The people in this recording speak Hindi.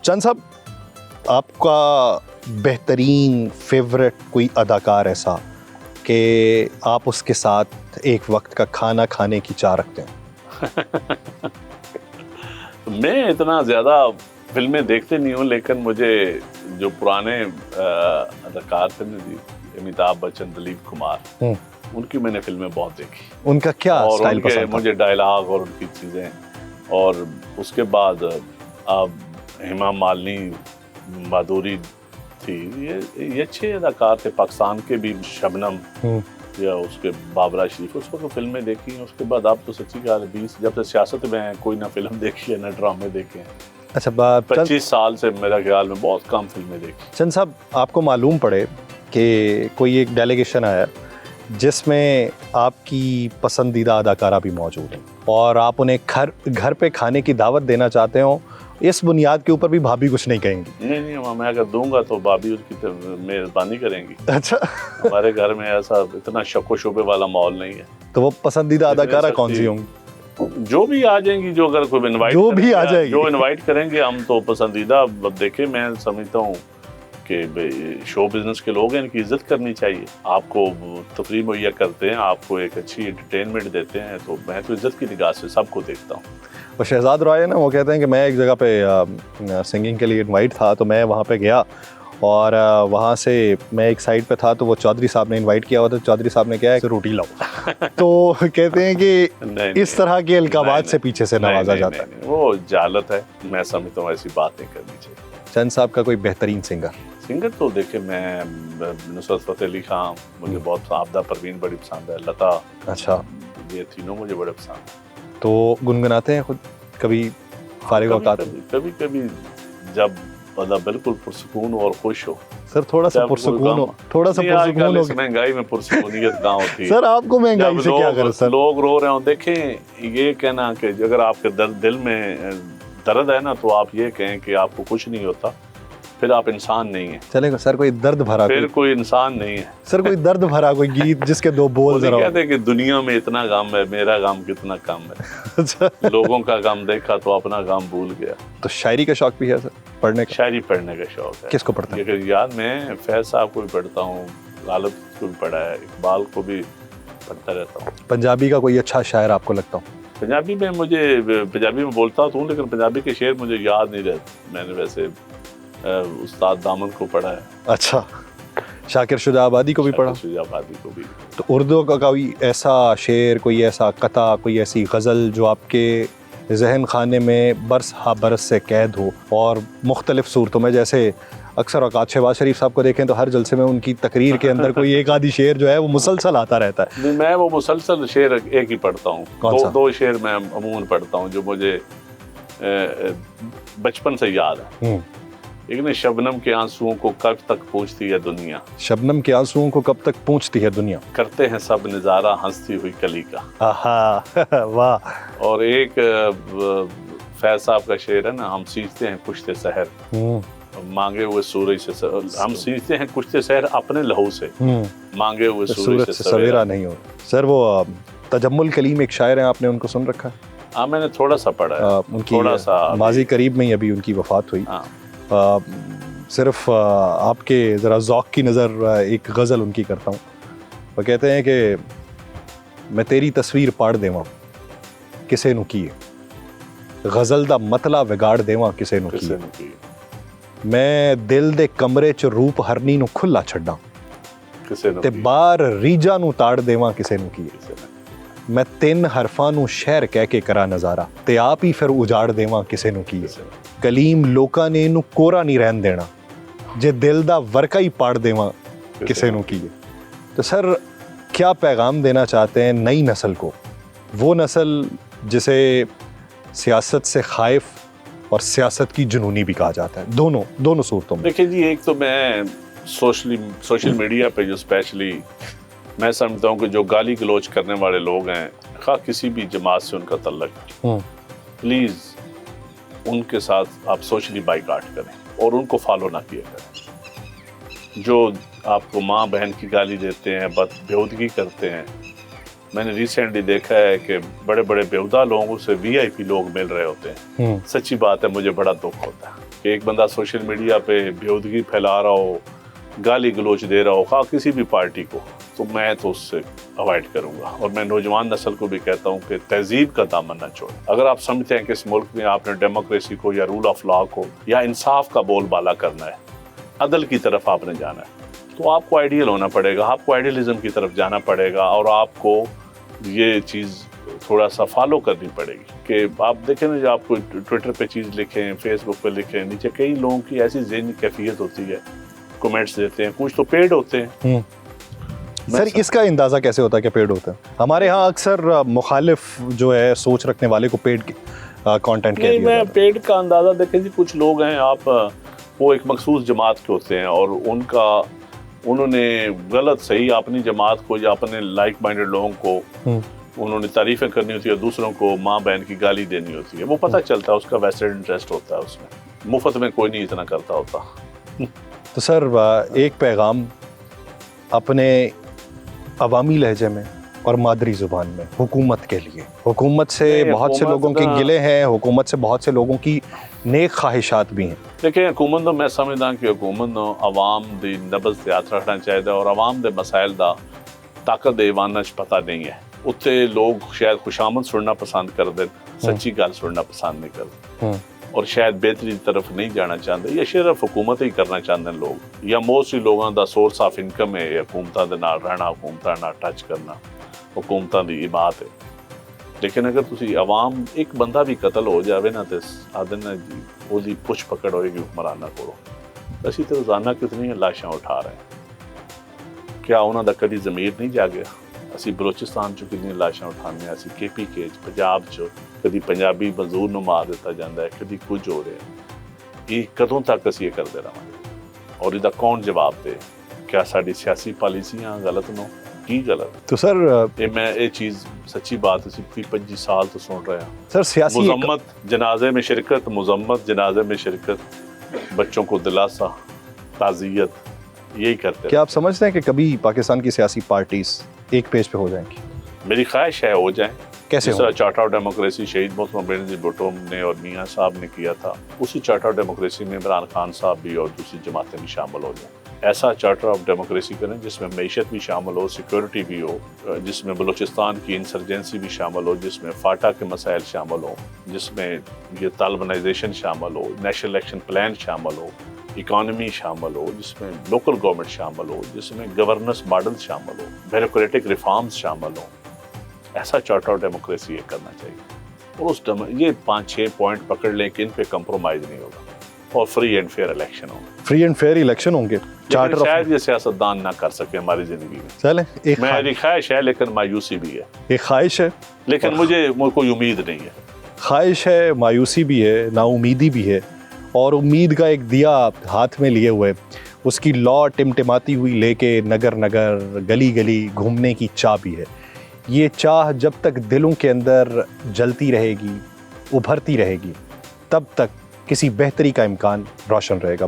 चंद साहब, आपका बेहतरीन फेवरेट कोई अदाकार ऐसा कि आप उसके साथ एक वक्त का खाना खाने की चाह रखते हैं? मैं इतना ज़्यादा फिल्में देखते नहीं हूँ, लेकिन मुझे जो पुराने अदाकार थे ना जी, अमिताभ बच्चन, दिलीप कुमार, उनकी मैंने फिल्में बहुत देखी। उनका क्या स्टाइल पसंद था? मुझे डायलॉग और उनकी चीज़ें, और उसके बाद अब हेमा मालिनी, माधुरी थी, ये अच्छे अदाकार थे। पाकिस्तान के भी शबनम या उसके बाबरा शरीफ, उसको तो फिल्में देखी हैं। उसके बाद आप तो सच्ची कहा 20 जब से सियासत में हैं, कोई ना फिल्म देखी है ना ड्रामे देखे हैं। अच्छा, 25 साल से मेरा ख्याल में बहुत कम फिल्में देखी। चंद साहब, आपको मालूम पड़े कि कोई एक डेलीगेशन आया जिसमें आपकी पसंदीदा अदाकारा भी मौजूद है और आप उन्हें घर पे खाने की दावत देना चाहते हो, इस बुनियाद के ऊपर भी भाभी कुछ नहीं कहेंगी? नहीं, मैं अगर दूंगा तो भाभी उसकी तो मेहरबानी करेंगी। अच्छा। हमारे घर में ऐसा इतना शक व शुबे वाला माहौल नहीं है। तो वो पसंदीदा अदाकारा कौन सी होंगी? जो भी आ जाएंगी, जो अगर कोई इनवाइट जो भी आ जाएगी, जो इनवाइट करेंगे हम तो पसंदीदा। देखे, मैं समझता हूँ कि शो बिजनेस के लोग हैं, इनकी इज्जत करनी चाहिए। आपको तफरीह मुहैया करते हैं, आपको एक अच्छी एंटरटेनमेंट देते हैं, तो मैं तो इज्जत की निगाह से सबको देखता हूँ। और शहजाद रॉय है ना, वो कहते हैं कि मैं एक जगह पे सिंगिंग के लिए इनवाइट था, तो मैं वहाँ पे गया और वहाँ से मैं एक साइड पे था, तो वो चौधरी साहब ने इनवाइट किया हुआ था। चौधरी साहब ने क्या है कि रोटी लाओ। तो कहते हैं कि इस तरह के अलकाबात से पीछे से नवाजा जाता है। वो जालत है, मैं समझता हूँ ऐसी बात नहीं करनी चाहिए। चंद साहब का कोई बेहतरीन सिंगर तो देखे, मैं नुसरत फतेह अली खान मुझे बहुत, आपदा परवीन बड़ी पसंद है, लता, अच्छा, ये तीनों मुझे बड़े पसंद है। तो गुनगुनाते हैं खुद कभी फारिग औकात? कभी जब मतलब बिल्कुल पुरसुकून और खुश हो। सर थोड़ा सा पुरसुकून हो, थोड़ा सा पुरसुकून हो। महंगाई में पुरसुकूनियत कहाँ होती है? सर आपको महंगाई से क्या करें सर? लोग रो रहे हो, देखें, ये कहना कि अगर आपके दिल में दर्द है ना, तो आप ये कहें कि आपको कुछ नहीं होता, फिर आप इंसान नहीं है। चलेगा सर, कोई दर्द भरा, फिर कोई इंसान नहीं है सर। कोई दर्द भरा कोई गीत जिसके दो बोल जरा कहते हैं कि दुनिया में इतना गम है, मेरा गम कितना कम है। लोगों का गम देखा तो अपना गम भूल गया। तो शायरी का शौक भी है सर, पढ़ने का? शायरी पढ़ने का शौक है। किसको पढ़ता है? यार मैं फैज साहब को भी पढ़ता हूँ, गालिब को भी पढ़ा है, इकबाल को भी पढ़ता रहता हूँ। पंजाबी का कोई अच्छा शायर आपको लगता हो? पंजाबी में बोलता हूँ, लेकिन पंजाबी के शेर मुझे याद नहीं रहते। मैंने वैसे उस्ताद दामन को पढ़ा है। अच्छा, शाकिर शुजा आबादी को भी पढ़ा? शुजा आबादी को भी। तो उर्दू का कोई ऐसा शेर, कोई ऐसा कता, कोई ऐसी गज़ल जो आपके जहन खाने में बरस हा बरस से कैद हो और मुख्तलिफ सूरतों में, जैसे अक्सर औकात शहबाज शरीफ साहब को देखें तो हर जलसे में उनकी तकरीर के अंदर कोई एक आधी शेर जो है वो मुसलसल आता रहता है? मैं वो मुसलसल शेर एक ही पढ़ता हूँ। दो शेर मैं अमूमन पढ़ता हूँ जो मुझे बचपन से याद है। एक ने, शबनम के आंसुओं को कब तक पूछती है दुनिया। शबनम के आंसुओं को कब तक पूछती है दुनिया, करते हैं सब नजारा हंसती हुई कली का। आहा, वाह। और एक फैज साहब का शेर है ना, हम सींचते हैं कुश्ते सहर, मांगे हुए सूरज से हम सींचते हैं कुश्ते सहर अपने लहू से, मांगे हुए सूरज से सवेरा नहीं हो। सर वो तजम्मुल कलीम एक शायर है, आपने उनको सुन रखा है? हाँ, मैंने थोड़ा सा पढ़ा है। उनकी थोड़ा सा माजी करीब में ही अभी उनकी वफात हुई। सिर्फ आपके ज़रा ज़ौक़ की नज़र एक गज़ल उनकी करता हूँ। वो कहते हैं कि मैं तेरी तस्वीर पाड़ देवां किसे नु की, गज़ल दा मतला विगाड़ देवां किसे नु की, मैं दिल दे कमरे च रूप हरनी नु खुला छड्डां ते बार रीजा नु ताड़ देवां किसे नु की, मैं तिन हरफां नु शहर कह के करा नज़ारा ते आप ही फिर उजाड़ देवां किसे नु की, कलीम लोकां ने इनू कोरा नहीं रहन देना जे दिल दा वर्का ही पाड़ देवां किसे नु की। तो सर क्या पैगाम देना चाहते हैं नई नस्ल को, वो नस्ल जिसे सियासत से खाइफ और सियासत की जुनूनी भी कहा जाता है, दोनों सूरतों में? देखिए जी, एक तो मैं सोशल मीडिया पे जो स्पेशली मैं समझता हूँ कि जो गाली गलोच करने वाले लोग हैं, खा किसी भी जमात से उनका तल्लक, प्लीज़ उनके साथ आप सोशली बाइकाट करें और उनको फॉलो ना किया करें। जो आपको माँ बहन की गाली देते हैं, बेहूदगी करते हैं, मैंने रिसेंटली देखा है कि बड़े बड़े बेहुदा लोगों से VIP लोग मिल रहे होते हैं। सच्ची बात है, मुझे बड़ा दुख होता है। कि एक बंदा सोशल मीडिया पे बेहूदगी फैला रहा हो, गाली गलोच दे रहा हो, हाँ किसी भी पार्टी को, तो मैं तो उससे अवॉइड करूंगा। और मैं नौजवान नस्ल को भी कहता हूं कि तहजीब का दामन न छोड़ें। अगर आप समझते हैं कि इस मुल्क में आपने डेमोक्रेसी को या रूल ऑफ लॉ को या इंसाफ का बोलबाला करना है, अदल की तरफ आपने जाना है, तो आपको आइडियल होना पड़ेगा, आपको आइडियलिज्म की तरफ जाना पड़ेगा और आपको ये चीज़ थोड़ा सा फॉलो करनी पड़ेगी। कि आप देखें ना, जो आपको ट्विटर पे चीज़ लिखें, फेसबुक पे लिखें, नीचे कई लोगों की ऐसी ज़हनी कैफियत होती है, कमेंट्स देते हैं, कुछ तो पेड होते हैं। सर इसका अंदाज़ा कैसे होता है कि पेड होता है? हमारे यहाँ अक्सर मुखालिफ जो है सोच रखने वाले को पेड कंटेंट नहीं, मैं पेड का अंदाज़ा देखें जी, कुछ लोग हैं आप वो एक मखसूस जमात के होते हैं और उन्होंने गलत सही अपनी जमात को या अपने लाइक माइंडेड लोगों को उन्होंने तारीफ़ें करनी होती है, दूसरों को माँ बहन की गाली देनी होती है। वो पता चलता है, उसका वेस्टेड इंटरेस्ट होता है उसमें, मुफ्त में कोई नहीं इतना करता होता। तो सर एक पैगाम अपने अवामी लहजे में और मादरी ज़ुबान में हुकूमत के लिए, हुकूमत से बहुत से लोगों के गिले हैं, हुकूमत से बहुत से लोगों की नेक ख्वाहिशात भी हैं। देखिए, हुकूमत तो मैं समझदा कि हुकूमत को आवाम दी नब्ज़ ते हत्थ रखना चाहिए और आवाम दे मसाइल दा ताकत दे ईवान च पता नहीं है। उत्ते लोग शायद खुशामद सुनना पसंद करते, सच्ची गल सुनना पसंद नहीं करते और शायद बेहतरी की तरफ नहीं जाना चाहते, या सिर्फ हुकूमत ही करना चाहते हैं लोग, या मोस्टली लोगों का सोर्स ऑफ इनकम है हुकूमतां दे नाल रहना, हुकूमतां नाल टच करना, हुकूमतां दी इबादत है। लेकिन अगर तुसी आवाम एक बंदा भी कतल हो जाए ना तो आदन जी ओदी पुछ पकड़ होएगी हुक्मराना को। असी तो रोजाना कितनी लाशां उठा रहे हैं, क्या उन्होंने कभी ज़मीर नहीं जागया? असी बलोचिस्तान चो कितनी लाशां उठाने, असी KPK पंजाब चो कभी पंजाबी मजदूर नूं मार दिता जाता है, कभी कुछ हो रहा है। ये कदों तक असी ये करते रहेंगे और इसका कौन जवाब दे? क्या साडी सियासी पॉलिसियां गलत नो की गलत? तो सर मैं ये चीज़ सच्ची बात है, 25 साल तो सुन रहे हैं सर सियासी मुजम्मत जनाजे में शिरकत, मुजम्मत जनाजे में शिरकत, बच्चों को दिलासा, ताज़ियत, यही करते हैं। क्या आप समझते हैं कि कभी पाकिस्तान की सियासी पार्टीज एक पेज पे हो जाएंगी? मेरी ख्वाहिश है हो जाए। कैसे जिस तरह चार्टर ऑफ डेमोक्रेसी शहीद मोहम्मद बेनज़ीर भुट्टो ने और मियाँ साहब ने किया था, उसी चार्टर ऑफ डेमोक्रेसी में इमरान खान साहब भी और दूसरी जमातें भी शामिल हो जाएं। ऐसा चार्टर ऑफ डेमोक्रेसी करें जिसमें मईशत भी शामिल हो, सिक्योरिटी भी हो, जिसमें बलूचिस्तान की इंसर्जेंसी भी शामिल हो, जिसमें फाटा के मसाइल शामिल हो, जिसमें ये तालिबानाइजेशन शामिल हो, नेशनल एक्शन प्लान शामिल हो, इकॉनमी शामिल हो, जिसमें लोकल गवर्नमेंट शामिल हो, जिसमें गवर्नेंस मॉडल शामिल हो, ब्यूरोक्रेटिक रिफॉर्म्स शामिल हो। ऐसा चार्टर ऑफ डेमोक्रेसी ये करना चाहिए और उस ये 5-6 पॉइंट पकड़ लें कि इन पे कंप्रोमाइज़ नहीं होगा और फ्री एंड फेयर इलेक्शन होंगे। फ्री एंड फेयर इलेक्शन होंगे। चार्टर शायद ये सियासतदान ना कर सके हमारी जिंदगी में। चले एक मेरी ख्वाहिश है, लेकिन मायूसी भी है। एक ख्वाहिश है, लेकिन मुझे कोई उम्मीद नहीं है। ख्वाहिश है, मायूसी भी है, नाउमीदी भी है और उम्मीद का एक दिया हाथ में लिए हुए उसकी लौ टिमटिमाती हुई लेके नगर नगर गली गली घूमने की चाह भी है। ये चाह जब तक दिलों के अंदर जलती रहेगी, उभरती रहेगी, तब तक किसी बेहतरी का इम्कान रोशन रहेगा।